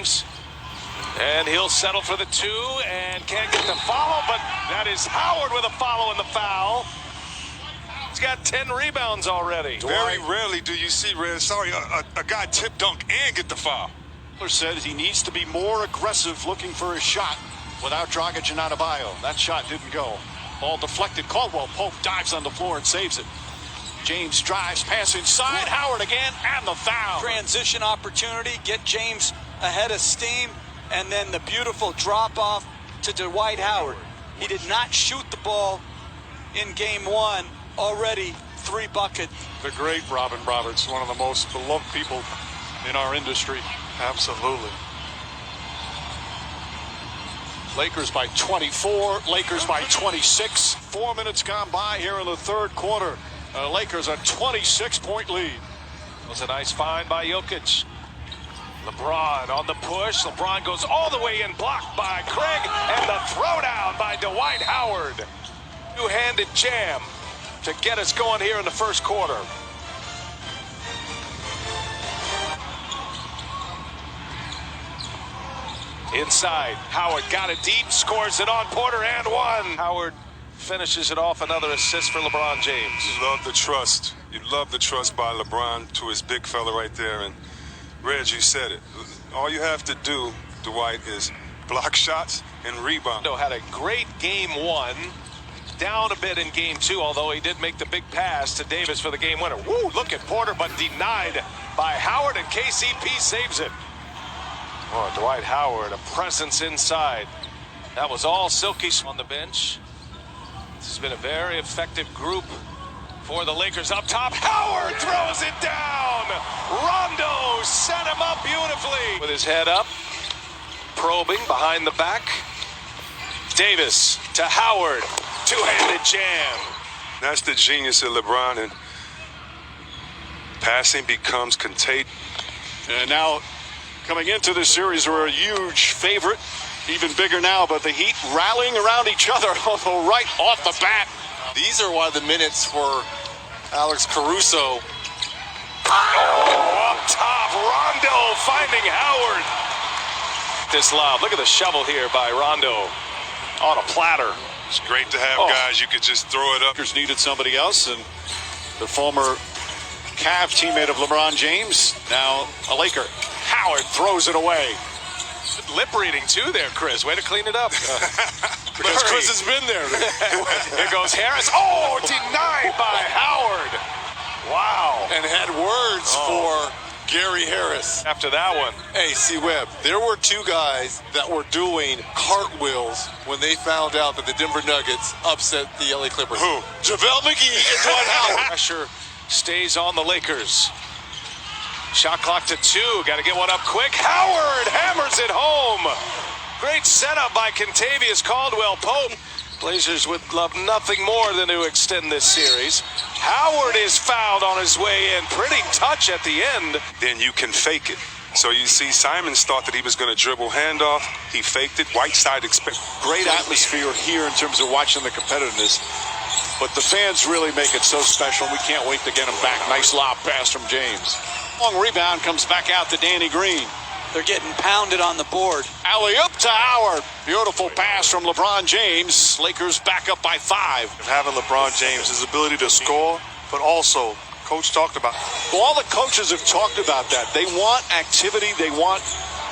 James. And he'll settle for the 2 and can't get the follow, but that is Howard with a follow in the foul. He's got 10 rebounds already. Very rarely do you see, a guy tip dunk and get the foul. Said he needs to be more aggressive looking for a shot without Dragic and Adebayo. That shot didn't go. Ball deflected. Caldwell Pope dives on the floor and saves it. James drives, pass inside. Howard again, and the foul. Transition opportunity, get James ahead of steam, and then the beautiful drop-off to Dwight Howard. He did not shoot the ball in game 1. Already 3 bucket. The great Robin Roberts, one of the most beloved people in our industry. Absolutely. Lakers by 24, Lakers by 26. 4 minutes gone by here in the third quarter. Lakers a 26-point lead. That was a nice find by Jokic. LeBron on the push. LeBron goes all the way in, blocked by Craig, and the throwdown by Dwight Howard. Two-handed jam to get us going here in the first quarter. Inside, Howard got it deep, scores it on Porter and 1. Howard finishes it off, another assist for LeBron James. You love the trust. You love the trust by LeBron to his big fella right there. And Reg, you said it. All you have to do, Dwight, is block shots and rebound. Had a great game 1. Down a bit in game 2, although he did make the big pass to Davis for the game winner. Woo, look at Porter, but denied by Howard, and KCP saves it. Oh, Dwight Howard, a presence inside. That was all Silky on the bench. This has been a very effective group for the Lakers up top. Howard throws it down. Rondo set him up beautifully. With his head up, probing behind the back. Davis to Howard. Two-handed jam. That's the genius of LeBron, and passing becomes contagious. And now, coming into this series, we're a huge favorite, even bigger now, but the Heat rallying around each other right off the bat. These are one of the minutes for Alex Caruso. Oh, up top, Rondo finding Howard. This lob, look at the shovel here by Rondo on a platter. It's great to have guys you could just throw it up. Lakers needed somebody else, and the former Cavs teammate of LeBron James, now a Laker. Howard throws it away. Lip reading too there, Chris. Way to clean it up. Because Chris has been there. Here goes Harris. Oh, denied by Howard. Wow. And had words for Gary Harris. After that one. Hey, C-Webb, there were 2 guys that were doing cartwheels when they found out that the Denver Nuggets upset the LA Clippers. Who? JaVale McGee and Dwight Howard. Pressure stays on the Lakers. Shot clock to 2. Got to get one up quick. Howard hammers it home. Great setup by Kentavious Caldwell-Pope. Blazers would love nothing more than to extend this series. Howard is fouled on his way in. Pretty touch at the end. Then you can fake it. So you see, Simons thought that he was going to dribble handoff. He faked it. Whiteside expect. Great atmosphere here in terms of watching the competitiveness. But the fans really make it so special. We can't wait to get them back. Nice lob pass from James. Long rebound comes back out to Danny Green. They're getting pounded on the board. Alley-oop to Howard. Beautiful pass from LeBron James. Lakers back up by 5. Having LeBron James, his ability to score, but also, Coach talked about. Well, all the coaches have talked about that. They want activity. They want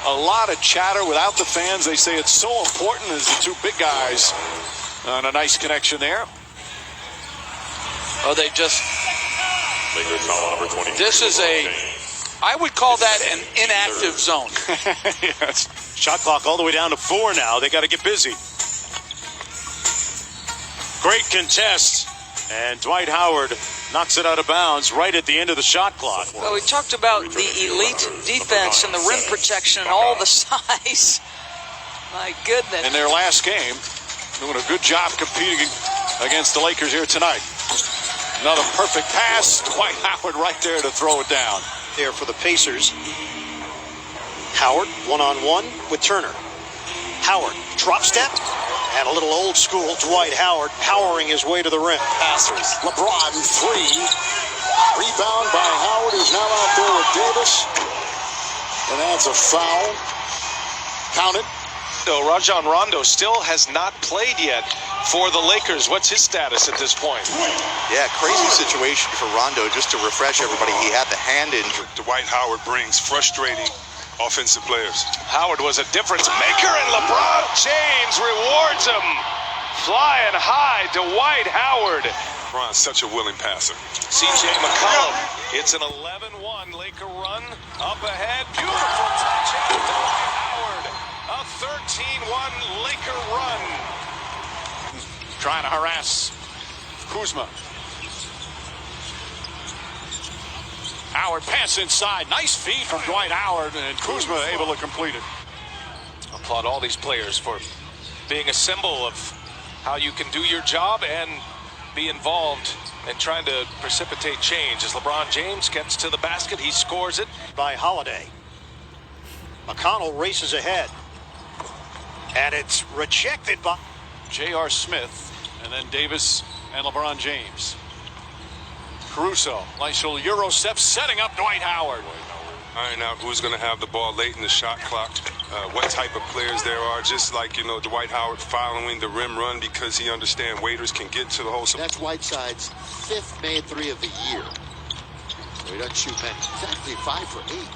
a lot of chatter without the fans. They say it's so important as the 2 big guys. And a nice connection there. Oh, they just... Lakers foul number 20. This is I would call that an inactive zone. Yes. Shot clock all the way down to 4 now. They got to get busy. Great contest. And Dwight Howard knocks it out of bounds right at the end of the shot clock. Well, we talked about the elite defense and the rim protection and all the size. My goodness. In their last game, doing a good job competing against the Lakers here tonight. Another perfect pass. Dwight Howard right there to throw it down. There for the Pacers. Howard one-on-one with Turner. Howard drop step and a little old school Dwight Howard powering his way to the rim. Passers. LeBron 3. Rebound by Howard, who's now out there with Davis. And that's a foul. Counted. No, Rajon Rondo still has not played yet for the Lakers. What's his status at this point? Yeah, crazy situation for Rondo. Just to refresh everybody, he had the hand injury. Dwight Howard brings frustrating offensive players. Howard was a difference maker, and LeBron James rewards him. Flying high, Dwight Howard. LeBron's such a willing passer. C.J. McCollum. It's an 11-1 Laker run. Up ahead, beautiful touch, and Dwight Howard. A 13-1 Laker run. Trying to harass Kuzma. Howard pass inside. Nice feed from Dwight Howard, and Kuzma able to complete it. Applaud all these players for being a symbol of how you can do your job and be involved in trying to precipitate change. As LeBron James gets to the basket, he scores it. By Holiday. McConnell races ahead. And it's rejected by J.R. Smith, and then Davis and LeBron James. Caruso, nice little Euro step, setting up Dwight Howard. Iron out who's going to have the ball late in the shot clock, what type of players there are, just like, Dwight Howard following the rim run because he understands waiters can get to the hole. That's Whiteside's 5th made 3 of the year. So he doesn't shoot many. He's actually 5 for 8.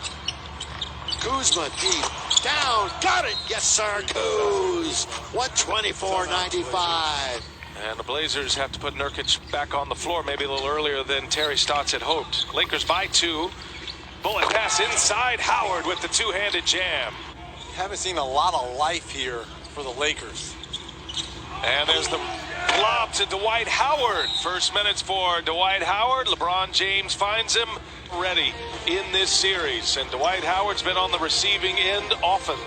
Kuzma deep, down, got it, yes sir, Kuz. 124-95. And the Blazers have to put Nurkic back on the floor maybe a little earlier than Terry Stotts had hoped. Lakers by 2. Bullet pass inside. Howard with the two-handed jam. Haven't seen a lot of life here for the Lakers. And there's the lob to Dwight Howard. First minutes for Dwight Howard. LeBron James finds him ready in this series. And Dwight Howard's been on the receiving end often,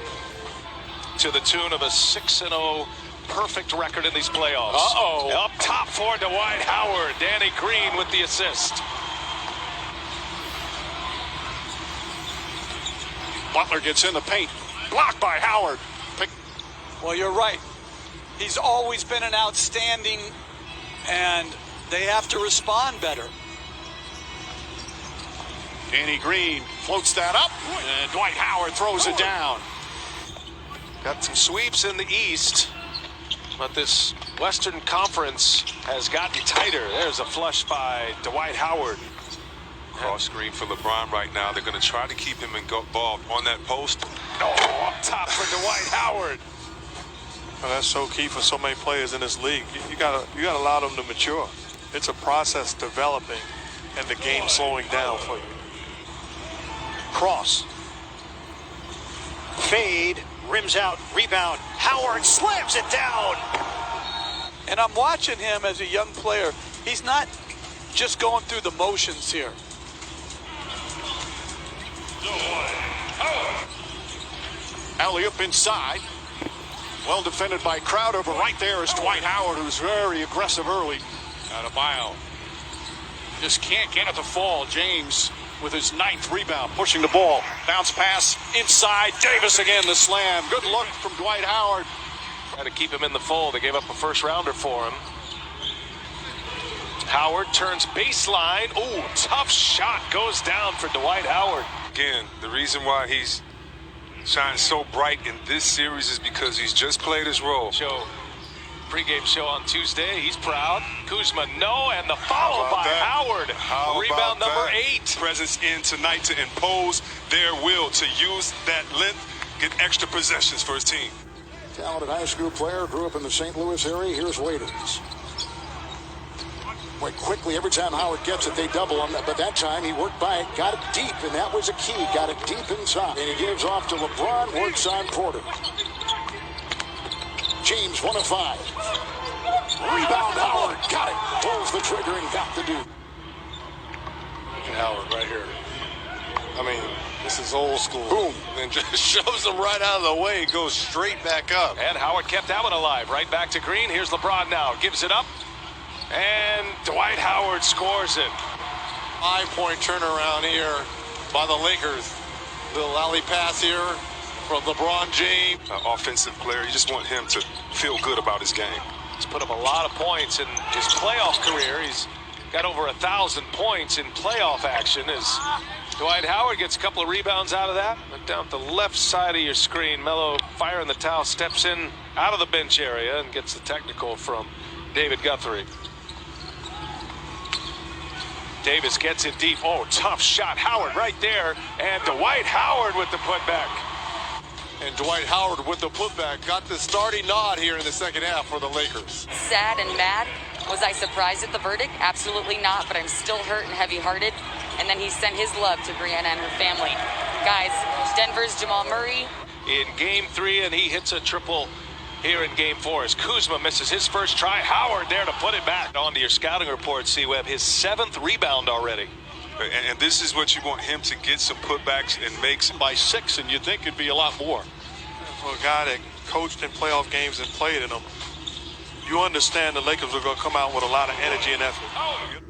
to the tune of a 6-0 perfect record in these playoffs. Uh-oh. Up top for Dwight Howard. Danny Green with the assist. Butler gets in the paint. Blocked by Howard. Well, you're right. He's always been an outstanding, and they have to respond better. Danny Green floats that up, and Dwight Howard throws it down. Got some sweeps in the East, but this Western Conference has gotten tighter. There's a flush by Dwight Howard. Cross screen for LeBron right now. They're going to try to keep him involved on that post. Oh, up top for Dwight Howard. Well, that's so key for so many players in this league. You gotta allow them to mature. It's a process developing and the game slowing down for you. Cross. Fade. Rims out. Rebound. Howard slams it down. And I'm watching him as a young player. He's not just going through the motions here. Alley-oop inside. Well defended by Crowder, but right there is Dwight Howard, who's very aggressive early. Adebayo just can't get it to fall. James with his 9th rebound, pushing the ball. Bounce pass inside. Davis again, the slam. Good look from Dwight Howard. Try to keep him in the fold. They gave up a first-rounder for him. Howard turns baseline. Ooh, tough shot goes down for Dwight Howard. Again, the reason why he's shines so bright in this series is because he's just played his role. Pre-game show on Tuesday. He's proud. Kuzma, no, and the follow by Howard. Rebound number 8. Presence in tonight to impose their will, to use that length, get extra possessions for his team. Talented high school player, grew up in the St. Louis area. Here's Waiters. Went quickly every time Howard gets it, they double him. But that time he worked by it, got it deep, and that was a key. Got it deep inside. And he gives off to LeBron, works on Porter. James, 1 of 5. Rebound, Howard, got it. Pulls the trigger and got the dude. Look at Howard right here. I mean, this is old school. Boom. And just shoves him right out of the way and goes straight back up. And Howard kept that one alive. Right back to Green. Here's LeBron now. Gives it up. And Dwight Howard scores it. 5-point turnaround here by the Lakers. Little alley pass here from LeBron James. Offensive player, you just want him to feel good about his game. He's put up a lot of points in his playoff career. He's got over 1,000 points in playoff action as Dwight Howard gets a couple of rebounds out of that. Look down at the left side of your screen. Melo firing the towel, steps in out of the bench area and gets the technical from David Guthrie. Davis gets it deep. Oh, tough shot. Howard right there. And Dwight Howard with the putback. And Dwight Howard with the putback got the starting nod here in the second half for the Lakers. Sad and mad. Was I surprised at the verdict? Absolutely not, but I'm still hurt and heavy-hearted. And then he sent his love to Brianna and her family. Guys, Denver's Jamal Murray. In game 3, and he hits a triple here in game 4 as Kuzma misses his first try. Howard there to put it back. On to your scouting report, C-Web. His 7th rebound already. And this is what you want him to get some putbacks and make by 6, and you'd think it'd be a lot more. For a guy that coached in playoff games and played in them, you understand the Lakers are going to come out with a lot of energy and effort.